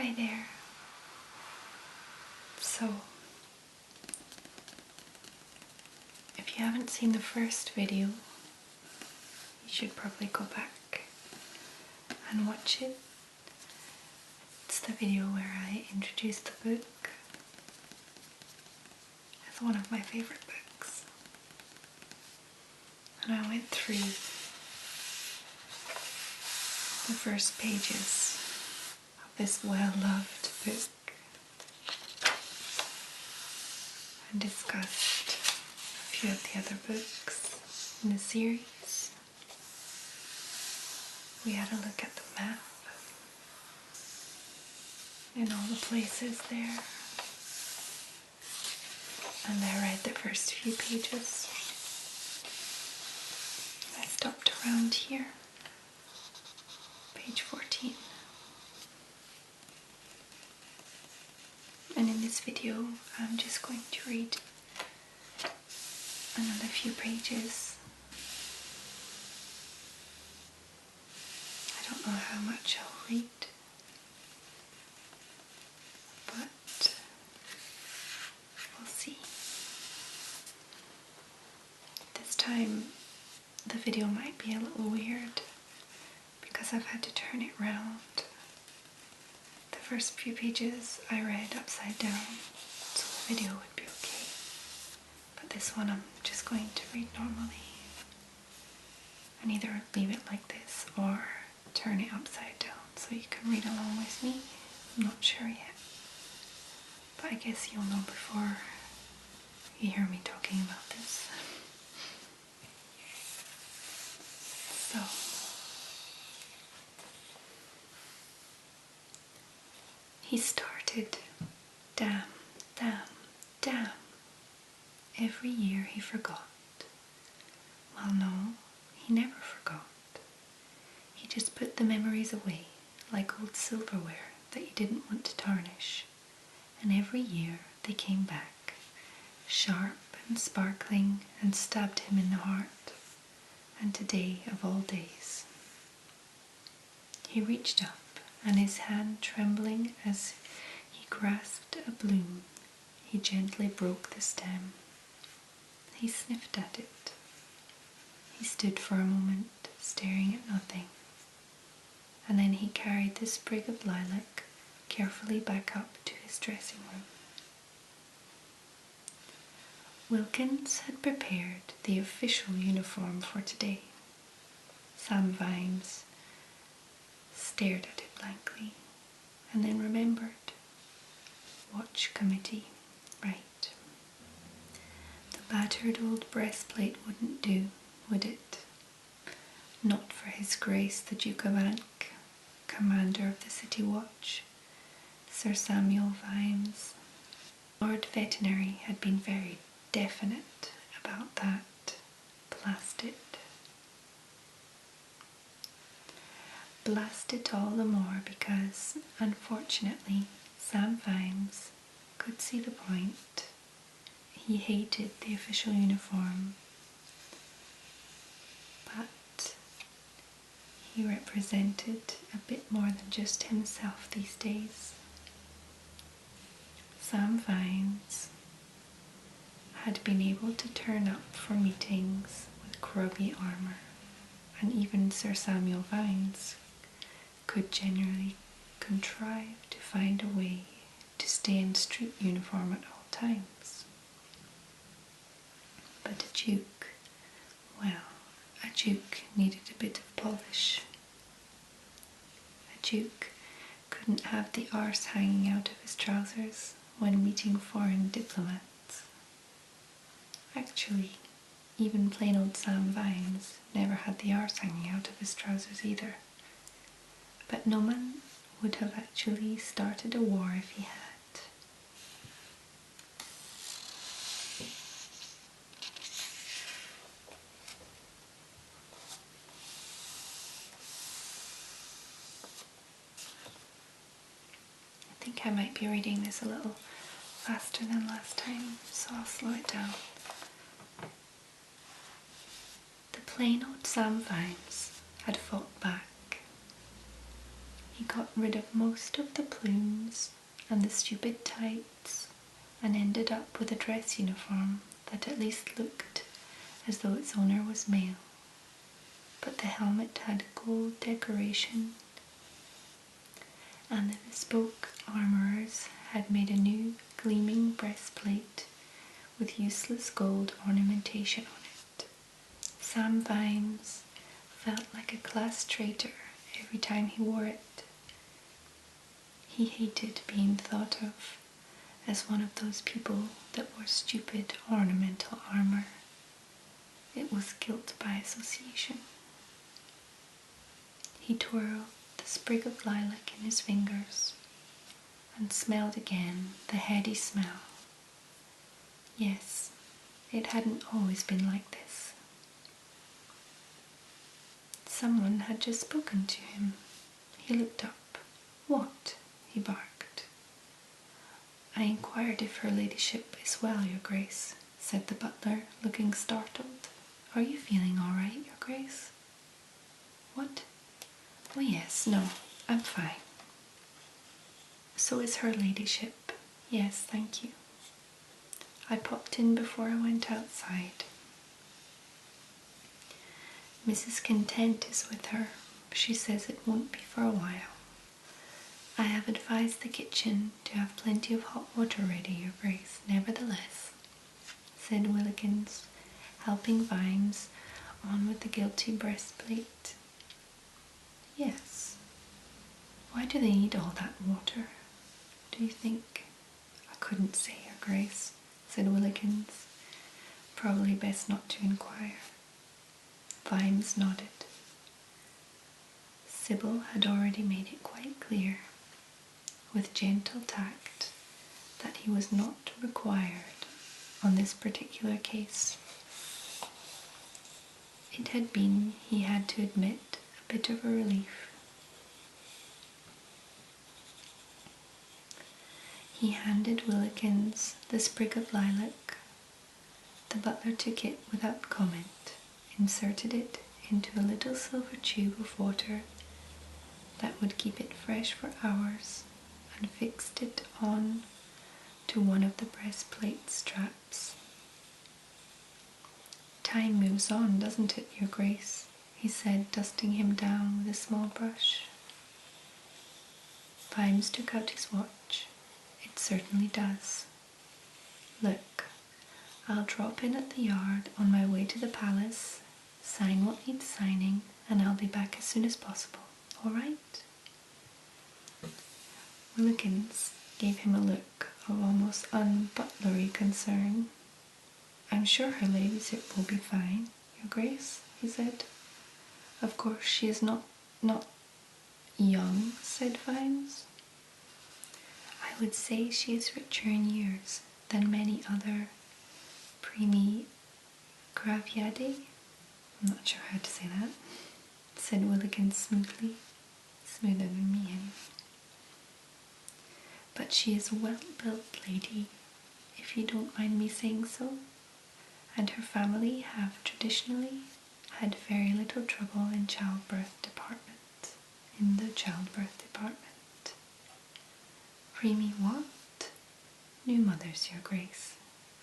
Hi there. So, if you haven't seen the first video, you should probably go back and watch it. It's the video where I introduced the book as one of my favorite books. And I went through the first pages of this well-loved book and discussed a few of the other books in the series. We had a look at the map and all the places there, and I read the first few pages. I stopped around here, page 14. And in this video, I'm just going to read another few pages. I don't know how much I'll read, but we'll see. This time, the video might be a little weird because I've had to turn it round. The first few pages I read upside down, so the video would be okay. But this one I'm just going to read normally, and either leave it like this or turn it upside down so you can read along with me. I'm not sure yet, but I guess you'll know before you hear me talking about this. So, he started, damn, damn, damn. Every year he forgot. Well, no, he never forgot. He just put the memories away, like old silverware that you didn't want to tarnish. And every year they came back, sharp and sparkling, and stabbed him in the heart. And today of all days, he reached up, and his hand trembling as he grasped a bloom, he gently broke the stem. He sniffed at it. He stood for a moment, staring at nothing, and then he carried the sprig of lilac carefully back up to his dressing room. Wilkins had prepared the official uniform for today. Sam Vimes stared at it blankly, and then remembered. Watch committee, right. The battered old breastplate wouldn't do, would it? Not for His Grace the Duke of Ank, commander of the City Watch, Sir Samuel Vimes. Lord Veterinary had been very definite about that. Blast it. Blast it all the more because, unfortunately, Sam Vimes could see the point. He hated the official uniform, but he represented a bit more than just himself these days. Sam Vimes had been able to turn up for meetings with grubby armour, and even Sir Samuel Vimes could generally contrive to find a way to stay in street uniform at all times. But a duke, well, a duke needed a bit of polish. A duke couldn't have the arse hanging out of his trousers when meeting foreign diplomats. Actually, even plain old Sam Vimes never had the arse hanging out of his trousers either. But no man would have actually started a war if he had. I think I might be reading this a little faster than last time, so I'll slow it down. The plain old Sam Vimes had fought back. He got rid of most of the plumes and the stupid tights and ended up with a dress uniform that at least looked as though its owner was male. But the helmet had gold decoration, and the bespoke armourers had made a new gleaming breastplate with useless gold ornamentation on it. Sam Vimes felt like a class traitor every time he wore it. He hated being thought of as one of those people that wore stupid ornamental armour. It was guilt by association. He twirled the sprig of lilac in his fingers and smelled again the heady smell. Yes, it hadn't always been like this. Someone had just spoken to him. He looked up. "What?" he barked. "I inquired if her ladyship is well, your grace," said the butler, looking startled. "Are you feeling all right, your grace?" "What? Oh yes, no, I'm fine." "So is her ladyship." "Yes, thank you. I popped in before I went outside." "Mrs. Content is with her. She says it won't be for a while. I have advised the kitchen to have plenty of hot water ready, your grace, nevertheless," said Willikins, helping Vimes on with the guilty breastplate. "Yes. Why do they need all that water, do you think?" "I couldn't say, your grace," said Willikins. "Probably best not to inquire." Vimes nodded. Sybil had already made it quite clear, with gentle tact, that he was not required on this particular case. It had been, he had to admit, a bit of a relief. He handed Willikins the sprig of lilac. The butler took it without comment, inserted it into a little silver tube of water that would keep it fresh for hours, and fixed it on to one of the breastplate straps. "Time moves on, doesn't it, your grace?" he said, dusting him down with a small brush. Vimes took out his watch. "It certainly does. Look, I'll drop in at the yard on my way to the palace, sign what needs signing, and I'll be back as soon as possible. All right?" Willikins gave him a look of almost unbutlery concern. "I'm sure her ladyship will be fine, your grace," he said. "Of course she is not young," said Vimes. "I would say she is richer in years than many other primi gravidae. I'm not sure how to say that," said Willikins smoothly. Smoother than me, anyway. "But she is a well-built lady, if you don't mind me saying so, and her family have traditionally had very little trouble in the childbirth department. Preemie what?" "New mothers, your grace.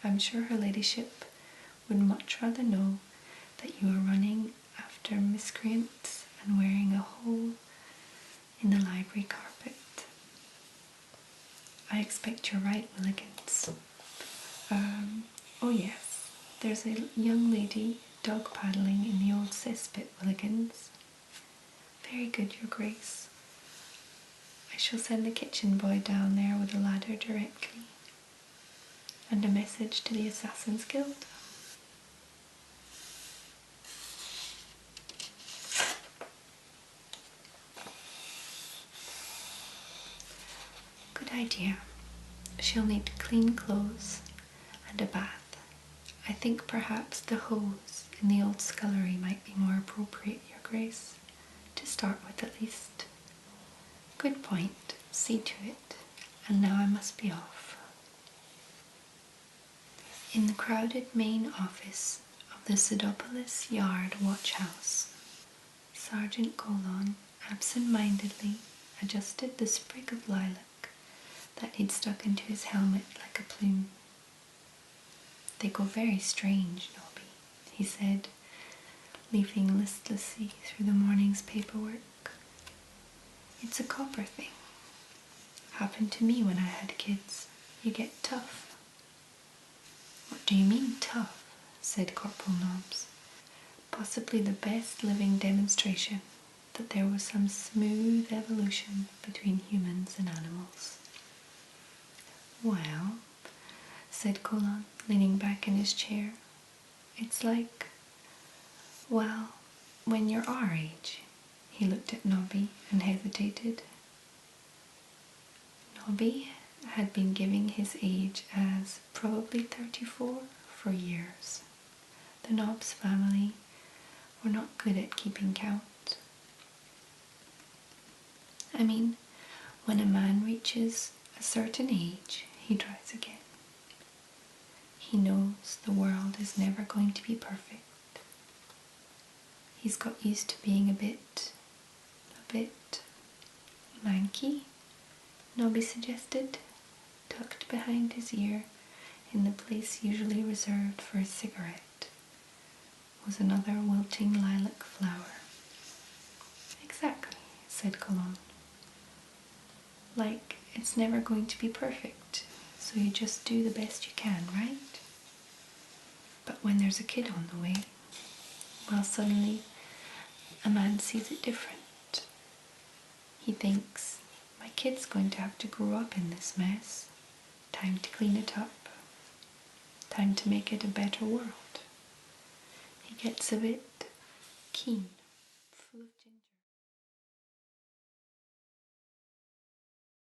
I'm sure her ladyship would much rather know that you are running after miscreants and wearing a hole in the library carpet." "I expect you're right, Willikins. Oh yes, there's a young lady dog paddling in the old cesspit, Willikins." "Very good, your grace. I shall send the kitchen boy down there with a ladder directly, and a message to the Assassin's Guild." "Good idea. She'll need clean clothes and a bath. I think perhaps the hose in the old scullery might be more appropriate, your grace, to start with at least." "Good point. See to it. And now I must be off." In the crowded main office of the Sidopolis Yard watch house, Sergeant Golon absent-mindedly adjusted the sprig of lilac that he'd stuck into his helmet like a plume. "They go very strange, Nobby," he said, leafing listlessly through the morning's paperwork. "It's a copper thing. Happened to me when I had kids. You get tough." "What do you mean, tough?" said Corporal Nobbs, possibly the best living demonstration that there was some smooth evolution between humans and animals. "Well," said Colon, leaning back in his chair, "it's like, well, when you're our age." He looked at Nobby and hesitated. Nobby had been giving his age as probably 34 for years. The Nobbs family were not good at keeping count. I mean, when a man reaches a certain age, he tries again. He knows the world is never going to be perfect. He's got used to being a bit lanky, Nobby suggested, tucked behind his ear in the place usually reserved for a cigarette was another wilting lilac flower. "Exactly," said Cologne. "Like, it's never going to be perfect, so you just do the best you can, right? But when there's a kid on the way, well, suddenly a man sees it different. He thinks, my kid's going to have to grow up in this mess. Time to clean it up. Time to make it a better world." He gets a bit keen.